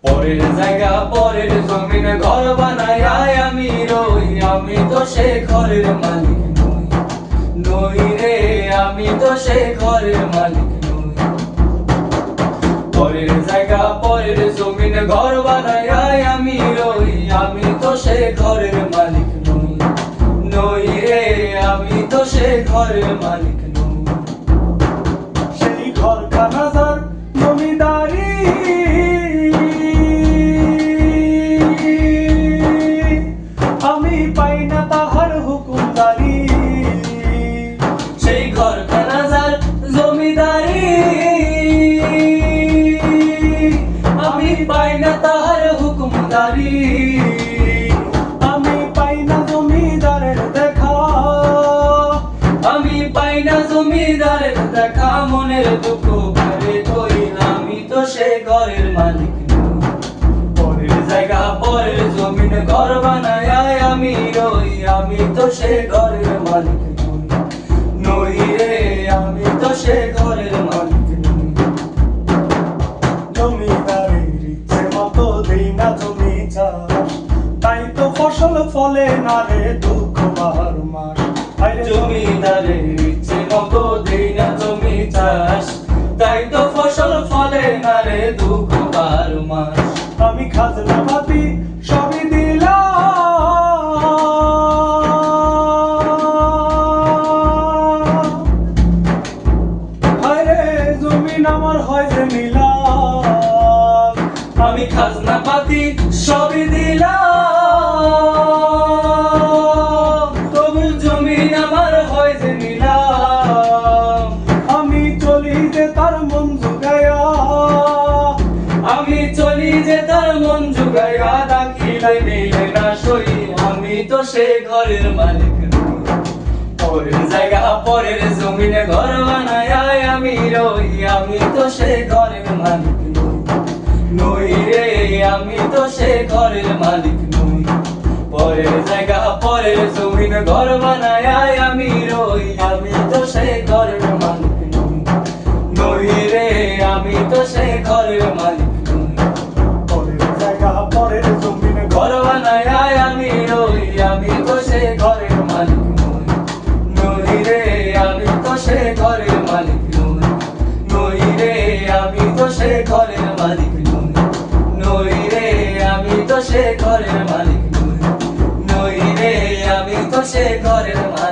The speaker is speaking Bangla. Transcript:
পরের জায়গা পরের জমিনে ঘর বানায় আমি রই, আমি তো সে ঘরের মালিক নই। নই রে, আমি তো সে ঘরের মালিক নই। পরের জায়গা পরের জমিনে ঘর বানায় আমি রই, আমি তো সে ঘরের মালিক নই। নই রে, আমি তো সে ঘরের মালিক নই। সেই ঘর খানা যার জমিদারি, আমি পাই না তাহার হুকুমদারি। সেই ঘরখানা যার জমিদারি, আমি পাই না তাহার হুকুমদারি। আমি পাই না জমিদারের দেখা, আমি পাই না জমিদারের দেখা। মনের দুঃখ ভরে কই, আমি তো সে ঘরের মালিক নই। পরের জায়গা পরের জমিনে ঘর বানায় আমি রই, আমি তো সে ঘরের মালিক নই। নই রে, আমি তো সে ঘরের মালিক নই। জমিদারের ইচ্ছে মতো দেই না জমি চাষ, তাই তো ফসল ফলে না রে দুঃখ বাহার মাস। আরে জমিদারের ইচ্ছে মতো দেই না জমি চাষ, তাই তো ফসল ফলে না রে দুঃখ বার মাস। আমি খাজনা পাতি সবই দিলাম, আরে জমিন আমার হয় যে নিলাম। আমি খাজনা পাতি সবই দিলাম, তবু জমিন আমার হয় যে নিলাম। আমি চলি যে তার মন জুগায়া, আমি চলি যে তার মন জুগাইয়া, ডাকিলে মিলে না সই, আমি তো সে ঘরের মালিক নই। পরের জায়গা পরের জমিনে ঘর বানায় আমি রই, আমি তো সে ঘরের মালিক নই। নই রে, আমি তো সে ঘরের মালিক নই। পরের জায়গা পরের জমিনে ঘর বানায় আমি রই, আমি তো সে ঘরের মালিক নই। নই রে, আমি তো সে ঘরের মালিক নই। পরের জায়গা পরের জমিনে ঘর বানায় আমি রই, আমি তো সে ঘরের মালিক নই। নই রে, আমি তো সে ঘরের মালিক নই। নই রে, আমি তো সে ঘরের মালিক নই। নই রে, আমি তো সে ঘরের মালিক নই। নই রে, আমি তো সে ঘরের মালিক।